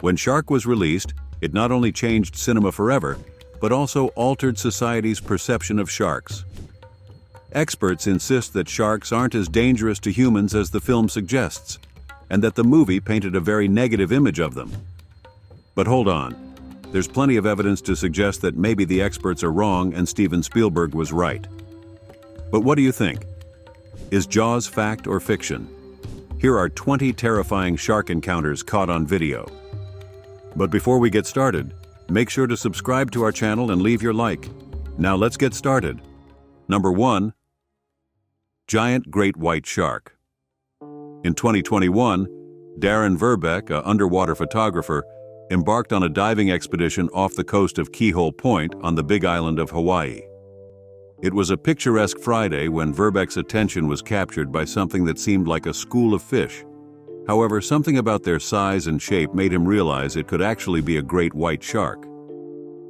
When Shark was released, it not only changed cinema forever, but also altered society's perception of sharks. Experts insist that sharks aren't as dangerous to humans as the film suggests, and that the movie painted a very negative image of them. But hold on, there's plenty of evidence to suggest that maybe the experts are wrong and Steven Spielberg was right. But what do you think? Is Jaws fact or fiction? Here are 20 terrifying shark encounters caught on video. But before we get started, make sure to subscribe to our channel and leave your like. Now let's get started. Number 1. Giant great white shark. In 2021, Darren Verbeek, an underwater photographer, embarked on a diving expedition off the coast of Keyhole Point on the Big Island of Hawaii. It was a picturesque Friday when Verbeek's attention was captured by something that seemed like a school of fish. However, something about their size and shape made him realize it could actually be a great white shark.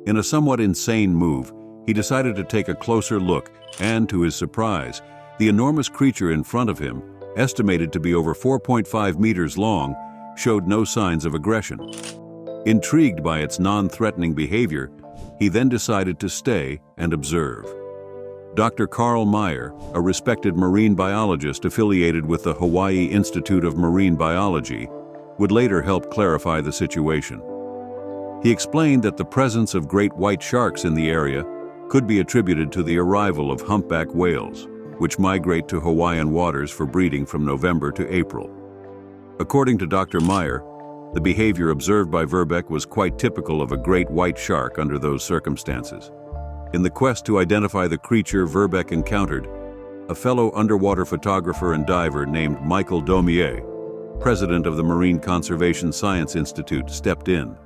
In a somewhat insane move, he decided to take a closer look, and to his surprise, the enormous creature in front of him, estimated to be over 4.5 meters long, showed no signs of aggression. Intrigued by its non-threatening behavior, he then decided to stay and observe. Dr. Carl Meyer, a respected marine biologist affiliated with the Hawaii Institute of Marine Biology, would later help clarify the situation. He explained that the presence of great white sharks in the area could be attributed to the arrival of humpback whales, which migrate to Hawaiian waters for breeding from November to April. According to Dr. Meyer, the behavior observed by Verbeek was quite typical of a great white shark under those circumstances. In the quest to identify the creature Verbeek encountered, a fellow underwater photographer and diver named Michael Daumier, president of the Marine Conservation Science Institute, stepped in.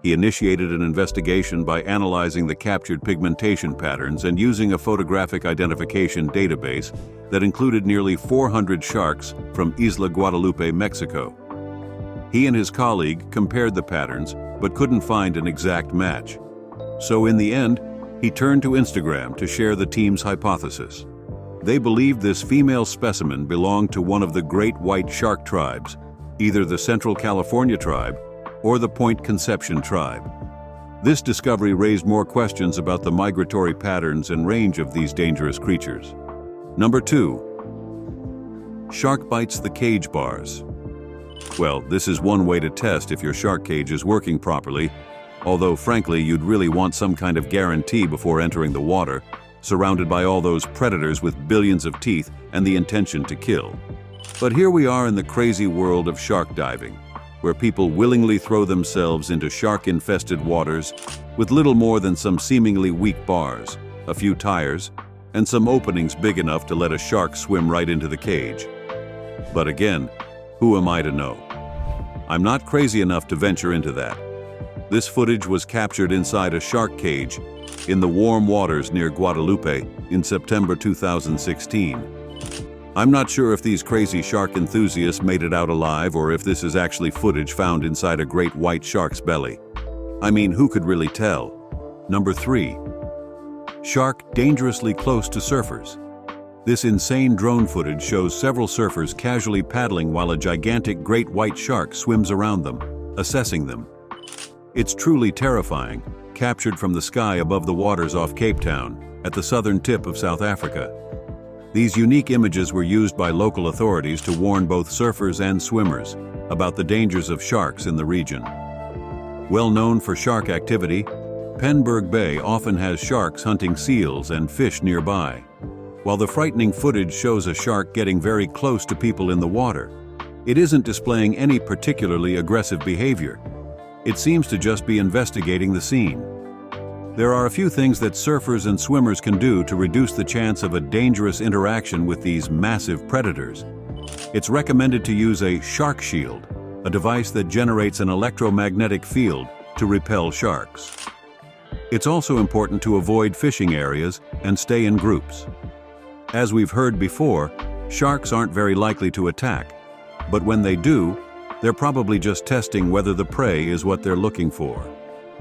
He initiated an investigation by analyzing the captured pigmentation patterns and using a photographic identification database that included nearly 400 sharks from Isla Guadalupe, Mexico. He and his colleague compared the patterns but couldn't find an exact match. So in the end, he turned to Instagram to share the team's hypothesis. They believed this female specimen belonged to one of the great white shark tribes, either the Central California tribe or the Point Conception tribe. This discovery raised more questions about the migratory patterns and range of these dangerous creatures. Number 2. Shark bites the cage bars. Well, this is one way to test if your shark cage is working properly, although frankly you'd really want some kind of guarantee before entering the water, surrounded by all those predators with billions of teeth and the intention to kill. But here we are in the crazy world of shark diving, where people willingly throw themselves into shark-infested waters with little more than some seemingly weak bars, a few tires, and some openings big enough to let a shark swim right into the cage. But again, who am I to know? I'm not crazy enough to venture into that. This footage was captured inside a shark cage in the warm waters near Guadalupe in September 2016. I'm not sure if these crazy shark enthusiasts made it out alive or if this is actually footage found inside a great white shark's belly. I mean, who could really tell? Number 3. Shark dangerously close to surfers. This insane drone footage shows several surfers casually paddling while a gigantic great white shark swims around them, assessing them. It's truly terrifying, captured from the sky above the waters off Cape Town, at the southern tip of South Africa. These unique images were used by local authorities to warn both surfers and swimmers about the dangers of sharks in the region. Well known for shark activity, Penberg Bay often has sharks hunting seals and fish nearby. While the frightening footage shows a shark getting very close to people in the water, it isn't displaying any particularly aggressive behavior. It seems to just be investigating the scene. There are a few things that surfers and swimmers can do to reduce the chance of a dangerous interaction with these massive predators. It's recommended to use a shark shield, a device that generates an electromagnetic field to repel sharks. It's also important to avoid fishing areas and stay in groups. As we've heard before, sharks aren't very likely to attack, but when they do, they're probably just testing whether the prey is what they're looking for.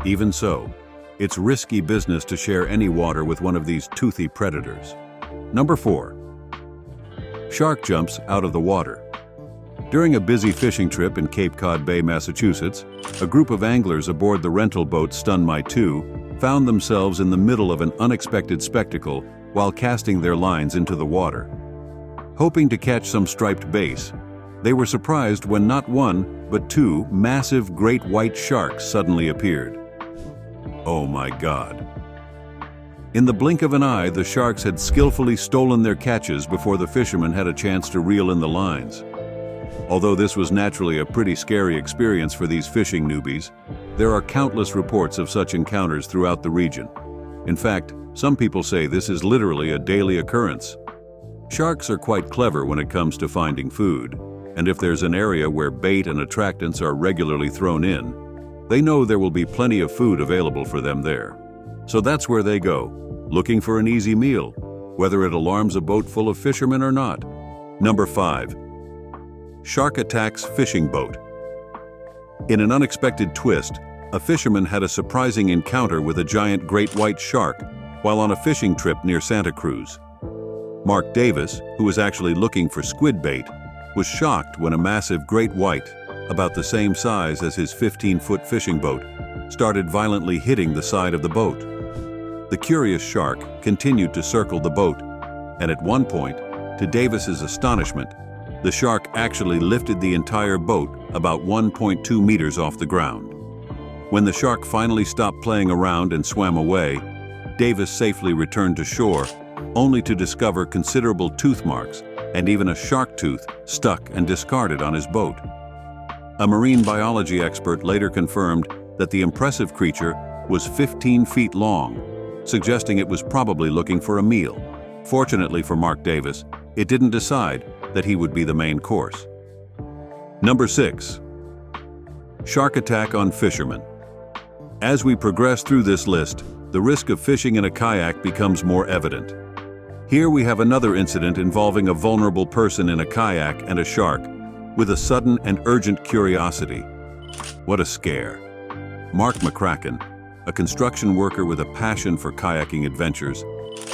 Even so, it's risky business to share any water with one of these toothy predators. Number 4. Shark jumps out of the water. During a busy fishing trip in Cape Cod Bay, Massachusetts, a group of anglers aboard the rental boat Stun My 2 found themselves in the middle of an unexpected spectacle while casting their lines into the water. Hoping to catch some striped bass, they were surprised when not one, but two massive great white sharks suddenly appeared. Oh my God. In the blink of an eye, the sharks had skillfully stolen their catches before the fishermen had a chance to reel in the lines. Although this was naturally a pretty scary experience for these fishing newbies, there are countless reports of such encounters throughout the region. In fact, some people say this is literally a daily occurrence. Sharks are quite clever when it comes to finding food, and if there's an area where bait and attractants are regularly thrown in, they know there will be plenty of food available for them there. So that's where they go, looking for an easy meal, whether it alarms a boat full of fishermen or not. Number 5. Shark attacks fishing boat. In an unexpected twist, a fisherman had a surprising encounter with a giant great white shark while on a fishing trip near Santa Cruz. Mark Davis, who was actually looking for squid bait, was shocked when a massive great white, about the same size as his 15-foot fishing boat, started violently hitting the side of the boat. The curious shark continued to circle the boat, and at one point, to Davis's astonishment, the shark actually lifted the entire boat about 1.2 meters off the ground. When the shark finally stopped playing around and swam away, Davis safely returned to shore, only to discover considerable tooth marks and even a shark tooth stuck and discarded on his boat. A marine biology expert later confirmed that the impressive creature was 15 feet long, suggesting it was probably looking for a meal. Fortunately for Mark Davis, it didn't decide that he would be the main course. Number 6. Shark attack on fishermen. As we progress through this list, the risk of fishing in a kayak becomes more evident. Here we have another incident involving a vulnerable person in a kayak and a shark, with a sudden and urgent curiosity. What a scare. Mark McCracken, a construction worker with a passion for kayaking adventures,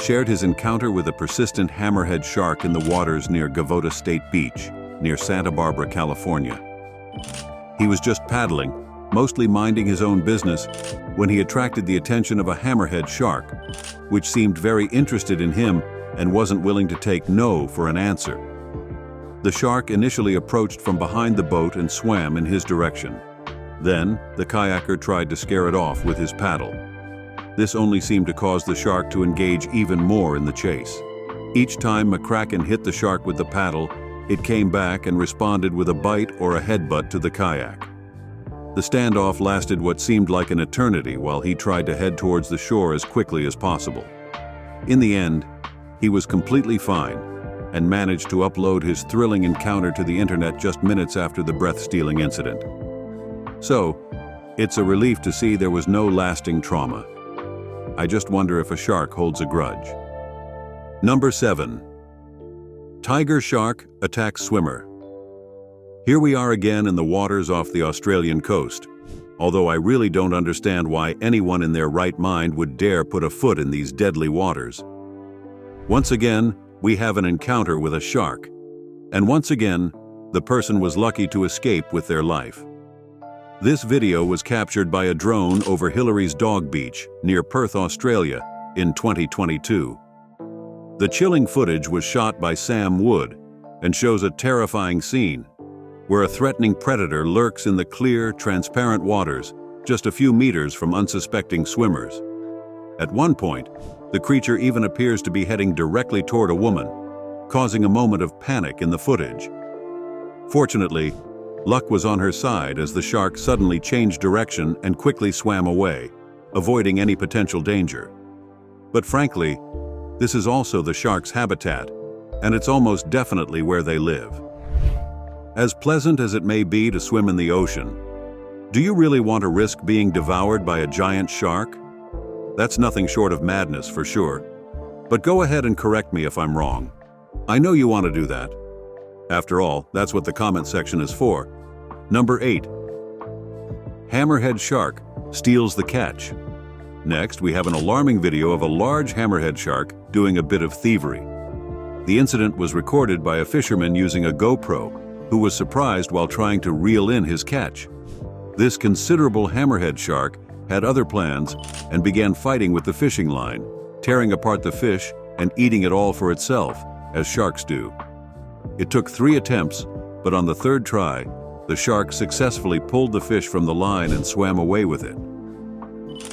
shared his encounter with a persistent hammerhead shark in the waters near Gavotta State Beach, near Santa Barbara, California. He was just paddling, mostly minding his own business, when he attracted the attention of a hammerhead shark, which seemed very interested in him and wasn't willing to take no for an answer. The shark initially approached from behind the boat and swam in his direction. Then, the kayaker tried to scare it off with his paddle. This only seemed to cause the shark to engage even more in the chase. Each time McCracken hit the shark with the paddle, it came back and responded with a bite or a headbutt to the kayak. The standoff lasted what seemed like an eternity while he tried to head towards the shore as quickly as possible. In the end, he was completely fine and managed to upload his thrilling encounter to the internet just minutes after the breath-stealing incident. So, it's a relief to see there was no lasting trauma. I just wonder if a shark holds a grudge. Number 7. Tiger shark attacks swimmer. Here we are again in the waters off the Australian coast, although I really don't understand why anyone in their right mind would dare put a foot in these deadly waters. Once again, we have an encounter with a shark, and once again, the person was lucky to escape with their life. This video was captured by a drone over Hillary's Dog Beach near Perth, Australia, in 2022. The chilling footage was shot by Sam Wood and shows a terrifying scene where a threatening predator lurks in the clear, transparent waters just a few meters from unsuspecting swimmers. At one point, the creature even appears to be heading directly toward a woman, causing a moment of panic in the footage. Fortunately, luck was on her side as the shark suddenly changed direction and quickly swam away, avoiding any potential danger. But frankly, this is also the shark's habitat, and it's almost definitely where they live. As pleasant as it may be to swim in the ocean, do you really want to risk being devoured by a giant shark? That's nothing short of madness for sure. But go ahead and correct me if I'm wrong. I know you want to do that. After all, that's what the comment section is for. Number 8. Hammerhead shark steals the catch. Next, we have an alarming video of a large hammerhead shark doing a bit of thievery. The incident was recorded by a fisherman using a GoPro, who was surprised while trying to reel in his catch. This considerable hammerhead shark had other plans and began fighting with the fishing line, tearing apart the fish and eating it all for itself, as sharks do. It took 3 attempts, but on the 3rd try, the shark successfully pulled the fish from the line and swam away with it.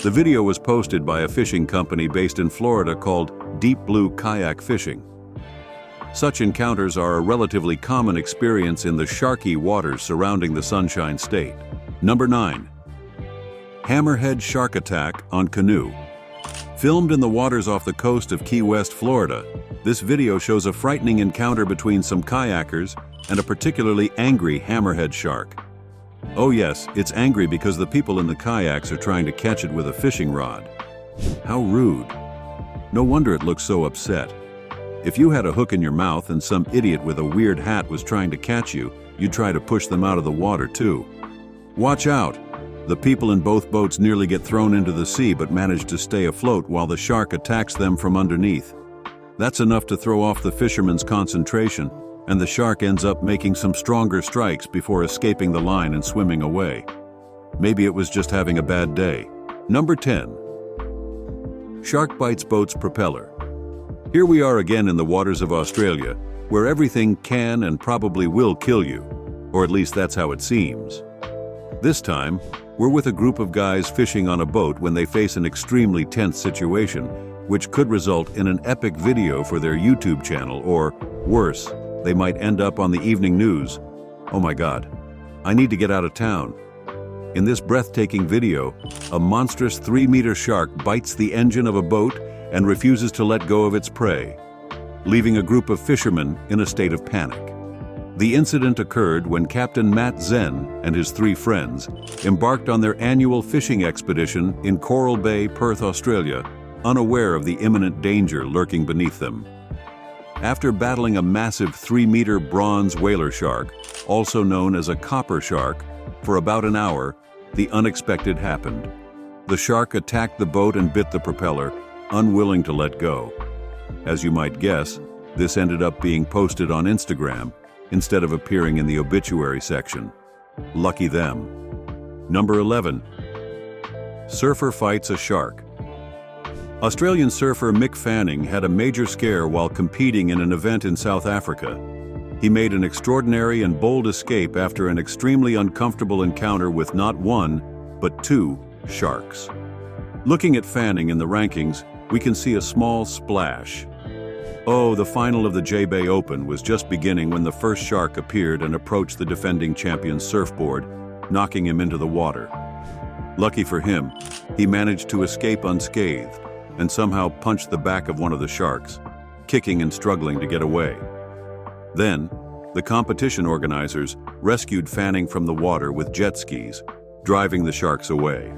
The video was posted by a fishing company based in Florida called Deep Blue Kayak Fishing. Such encounters are a relatively common experience in the sharky waters surrounding the Sunshine State. Number 9. Hammerhead shark attack on canoe. Filmed in the waters off the coast of Key West, Florida, this video shows a frightening encounter between some kayakers and a particularly angry hammerhead shark. Oh yes, it's angry because the people in the kayaks are trying to catch it with a fishing rod. How rude. No wonder it looks so upset. If you had a hook in your mouth and some idiot with a weird hat was trying to catch you, you'd try to push them out of the water too. Watch out! The people in both boats nearly get thrown into the sea but manage to stay afloat while the shark attacks them from underneath. That's enough to throw off the fisherman's concentration, and the shark ends up making some stronger strikes before escaping the line and swimming away. Maybe it was just having a bad day. Number 10. Shark bites boat's propeller. Here we are again in the waters of Australia, where everything can and probably will kill you, or at least that's how it seems. This time, we're with a group of guys fishing on a boat when they face an extremely tense situation, which could result in an epic video for their YouTube channel, or worse, they might end up on the evening news. Oh my God, I need to get out of town. In this breathtaking video, a monstrous 3-meter shark bites the engine of a boat and refuses to let go of its prey, leaving a group of fishermen in a state of panic. The incident occurred when Captain Matt Zen and his 3 friends embarked on their annual fishing expedition in Coral Bay, Perth, Australia, unaware of the imminent danger lurking beneath them. After battling a massive 3-meter bronze whaler shark, also known as a copper shark, for about an hour, the unexpected happened. The shark attacked the boat and bit the propeller, unwilling to let go. As you might guess, this ended up being posted on Instagram instead of appearing in the obituary section. Lucky them. Number 11. Surfer fights a shark. Australian surfer Mick Fanning had a major scare while competing in an event in South Africa. He made an extraordinary and bold escape after an extremely uncomfortable encounter with not 1, but 2 sharks. Looking at Fanning in the rankings, we can see a small splash. Oh, the final of the J-Bay Open was just beginning when the first shark appeared and approached the defending champion's surfboard, knocking him into the water. Lucky for him, he managed to escape unscathed and somehow punched the back of one of the sharks, kicking and struggling to get away. Then, the competition organizers rescued Fanning from the water with jet skis, driving the sharks away.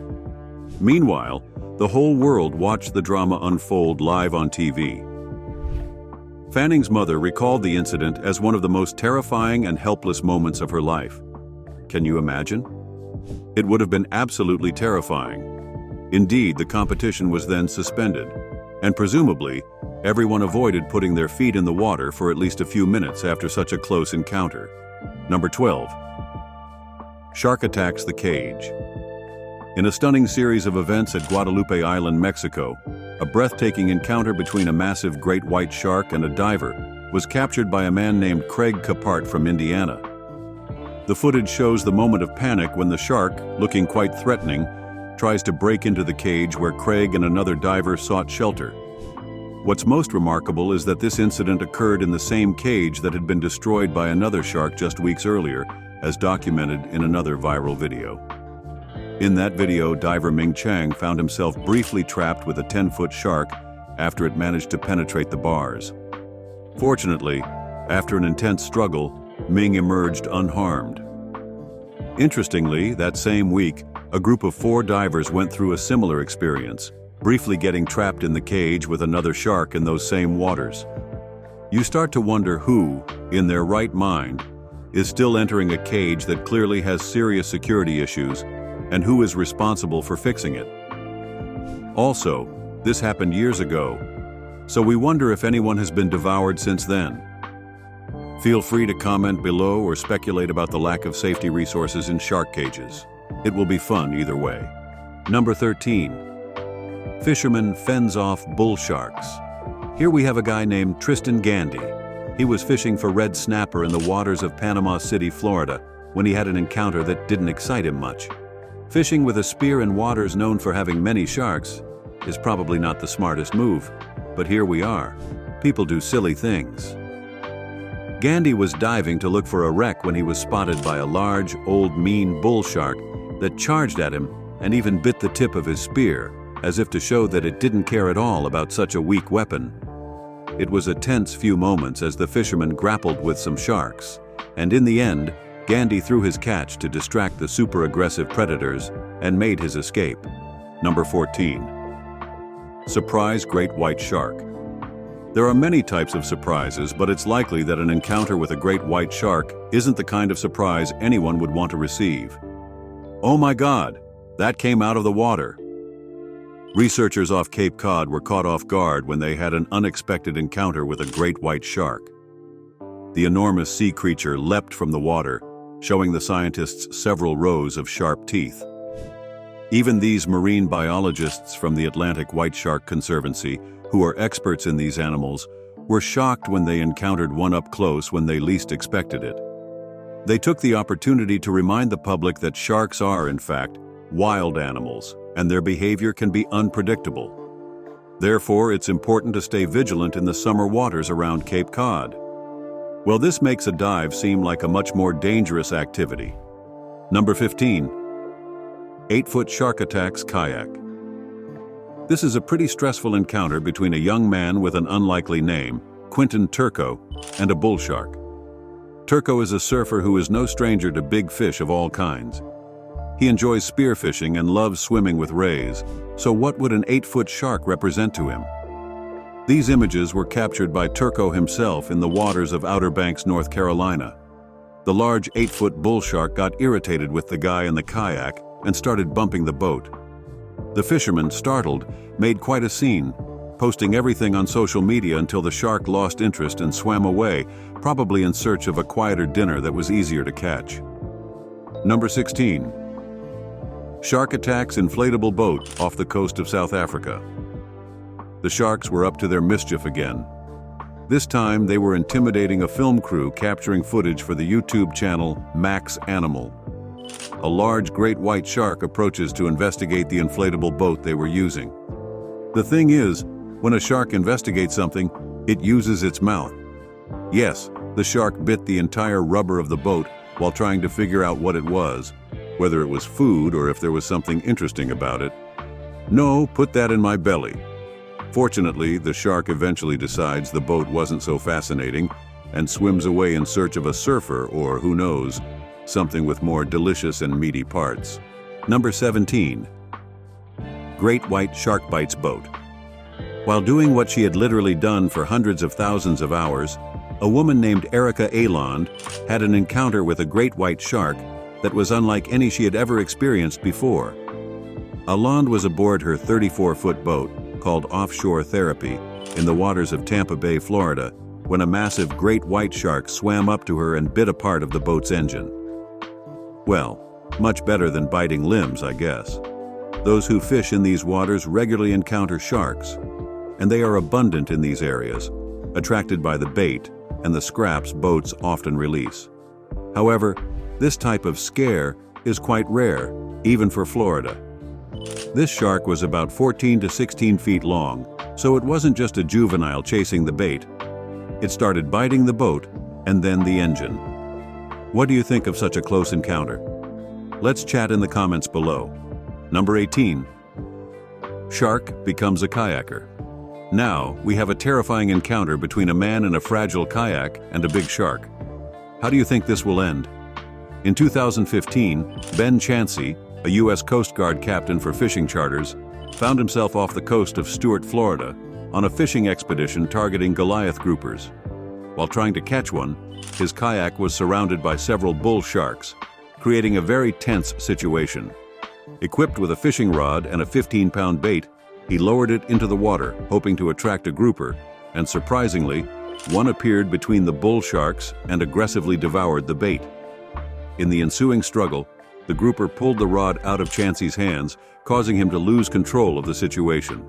Meanwhile, the whole world watched the drama unfold live on TV. Fanning's mother recalled the incident as one of the most terrifying and helpless moments of her life. Can you imagine? It would have been absolutely terrifying. Indeed, the competition was then suspended, and presumably, everyone avoided putting their feet in the water for at least a few minutes after such a close encounter. Number 12. Shark attacks the cage. In a stunning series of events at Guadalupe Island, Mexico, a breathtaking encounter between a massive great white shark and a diver was captured by a man named Craig Capart from Indiana. The footage shows the moment of panic when the shark, looking quite threatening, tries to break into the cage where Craig and another diver sought shelter. What's most remarkable is that this incident occurred in the same cage that had been destroyed by another shark just weeks earlier, as documented in another viral video. In that video, diver Ming Chang found himself briefly trapped with a 10-foot shark after it managed to penetrate the bars. Fortunately, after an intense struggle, Ming emerged unharmed. Interestingly, that same week, a group of 4 divers went through a similar experience, briefly getting trapped in the cage with another shark in those same waters. You start to wonder who, in their right mind, is still entering a cage that clearly has serious security issues, and who is responsible for fixing it. Also, this happened years ago, so we wonder if anyone has been devoured since then. Feel free to comment below or speculate about the lack of safety resources in shark cages. It will be fun either way. Number 13. Fisherman fends off bull sharks. Here we have a guy named Tristan Gandy. He was fishing for red snapper in the waters of Panama City, Florida, when he had an encounter that didn't excite him much. Fishing with a spear in waters known for having many sharks is probably not the smartest move, but here we are. People do silly things. Gandy was diving to look for a wreck when he was spotted by a large, old, mean bull shark that charged at him and even bit the tip of his spear, as if to show that it didn't care at all about such a weak weapon. It was a tense few moments as the fisherman grappled with some sharks, and in the end, Gandy threw his catch to distract the super-aggressive predators and made his escape. Number 14. Surprise great white shark. There are many types of surprises, but it's likely that an encounter with a great white shark isn't the kind of surprise anyone would want to receive. Oh my God, that came out of the water. Researchers off Cape Cod were caught off guard when they had an unexpected encounter with a great white shark. The enormous sea creature leapt from the water, showing the scientists several rows of sharp teeth. Even these marine biologists from the Atlantic White Shark Conservancy, who are experts in these animals, were shocked when they encountered one up close when they least expected it. They took the opportunity to remind the public that sharks are, in fact, wild animals, and their behavior can be unpredictable. Therefore, it's important to stay vigilant in the summer waters around Cape Cod. Well, this makes a dive seem like a much more dangerous activity. Number 15. 8-foot shark attacks kayak. This is a pretty stressful encounter between a young man with an unlikely name, Quentin Turco, and a bull shark. Turco is a surfer who is no stranger to big fish of all kinds. He enjoys spearfishing and loves swimming with rays, so what would an 8-foot shark represent to him? These images were captured by Turco himself in the waters of Outer Banks, North Carolina. The large 8-foot bull shark got irritated with the guy in the kayak and started bumping the boat. The fisherman, startled, made quite a scene, posting everything on social media until the shark lost interest and swam away, probably in search of a quieter dinner that was easier to catch. Number 16. Shark attacks inflatable boat off the coast of South Africa. The sharks were up to their mischief again. This time they were intimidating a film crew capturing footage for the YouTube channel Max Animal. A large great white shark approaches to investigate the inflatable boat they were using. The thing is, when a shark investigates something, it uses its mouth. Yes, the shark bit the entire rubber of the boat while trying to figure out what it was, whether it was food or if there was something interesting about it. No, put that in my belly. Fortunately, the shark eventually decides the boat wasn't so fascinating and swims away in search of a surfer or, who knows, something with more delicious and meaty parts. Number 17. Great white shark bites boat. While doing what she had literally done for hundreds of thousands of hours, a woman named Erica Aland had an encounter with a great white shark that was unlike any she had ever experienced before. Aland was aboard her 34-foot boat, called Offshore Therapy, in the waters of Tampa Bay, Florida, when a massive great white shark swam up to her and bit a part of the boat's engine. Well, much better than biting limbs, I guess. Those who fish in these waters regularly encounter sharks, and they are abundant in these areas, attracted by the bait and the scraps boats often release. However, this type of scare is quite rare, even for Florida. This shark was about 14 to 16 feet long, so it wasn't just a juvenile chasing the bait. It started biting the boat and then the engine. What do you think of such a close encounter? Let's chat in the comments below. Number 18. Shark becomes a kayaker. Now, we have a terrifying encounter between a man in a fragile kayak and a big shark. How do you think this will end? In 2015, Ben Chansey, a U.S. Coast Guard captain for fishing charters, found himself off the coast of Stuart, Florida, on a fishing expedition targeting Goliath groupers. While trying to catch one, his kayak was surrounded by several bull sharks, creating a very tense situation. Equipped with a fishing rod and a 15-pound bait, he lowered it into the water, hoping to attract a grouper, and surprisingly, one appeared between the bull sharks and aggressively devoured the bait. In the ensuing struggle, the grouper pulled the rod out of Chansey's hands, causing him to lose control of the situation.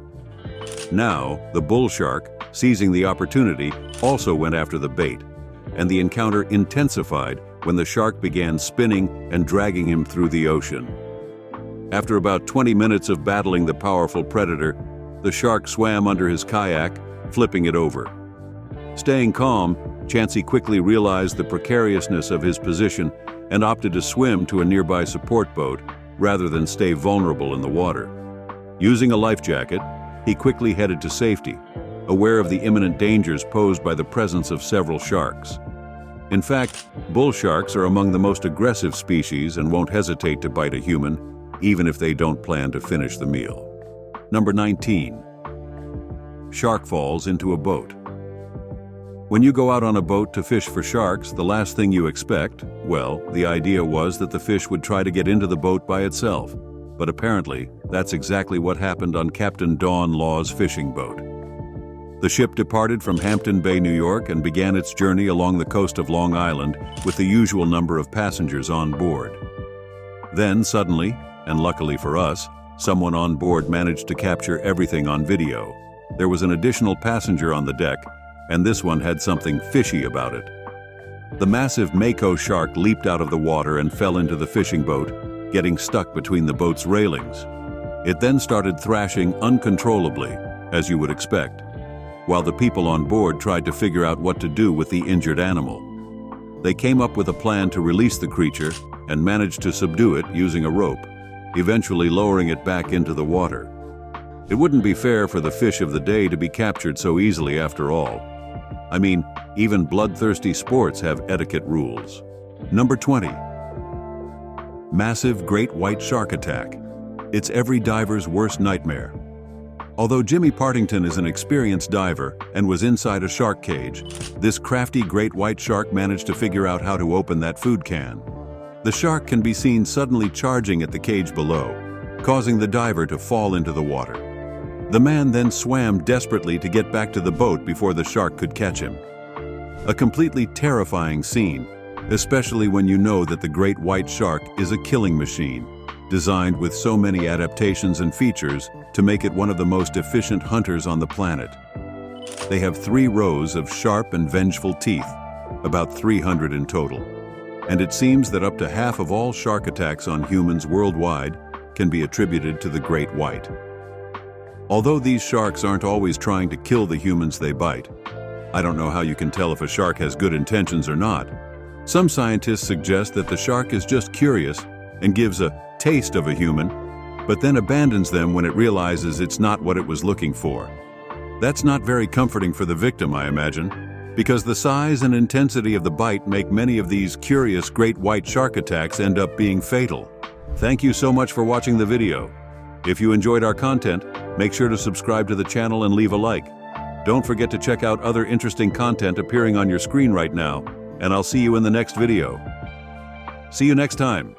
Now, the bull shark, seizing the opportunity, also went after the bait, and the encounter intensified when the shark began spinning and dragging him through the ocean. After about 20 minutes of battling the powerful predator, the shark swam under his kayak, flipping it over. Staying calm, Chansey quickly realized the precariousness of his position and opted to swim to a nearby support boat rather than stay vulnerable in the water. Using a life jacket, he quickly headed to safety, aware of the imminent dangers posed by the presence of several sharks. In fact, bull sharks are among the most aggressive species and won't hesitate to bite a human, even if they don't plan to finish the meal. Number 19. Shark falls into a boat. When you go out on a boat to fish for sharks, the last thing you expect, well, the idea was that the fish would try to get into the boat by itself. But apparently, that's exactly what happened on Captain Dawn Law's fishing boat. The ship departed from Hampton Bay, New York, and began its journey along the coast of Long Island with the usual number of passengers on board. Then, suddenly, and luckily for us, someone on board managed to capture everything on video. There was an additional passenger on the deck, and this one had something fishy about it. The massive mako shark leaped out of the water and fell into the fishing boat, getting stuck between the boat's railings. It then started thrashing uncontrollably, as you would expect, while the people on board tried to figure out what to do with the injured animal. They came up with a plan to release the creature and managed to subdue it using a rope, eventually lowering it back into the water. It wouldn't be fair for the fish of the day to be captured so easily after all. I mean, even bloodthirsty sports have etiquette rules. Number 20. Massive great white shark attack. It's every diver's worst nightmare. Although Jimmy Partington is an experienced diver and was inside a shark cage, this crafty great white shark managed to figure out how to open that food can. The shark can be seen suddenly charging at the cage below, causing the diver to fall into the water. The man then swam desperately to get back to the boat before the shark could catch him. A completely terrifying scene, especially when you know that the great white shark is a killing machine, designed with so many adaptations and features to make it one of the most efficient hunters on the planet. They have 3 rows of sharp and vengeful teeth, about 300 in total, and it seems that up to half of all shark attacks on humans worldwide can be attributed to the great white. Although these sharks aren't always trying to kill the humans they bite, I don't know how you can tell if a shark has good intentions or not. Some scientists suggest that the shark is just curious and gives a taste of a human, but then abandons them when it realizes it's not what it was looking for. That's not very comforting for the victim, I imagine, because the size and intensity of the bite make many of these curious great white shark attacks end up being fatal. Thank you so much for watching the video. If you enjoyed our content, make sure to subscribe to the channel and leave a like. Don't forget to check out other interesting content appearing on your screen right now, and I'll see you in the next video. See you next time.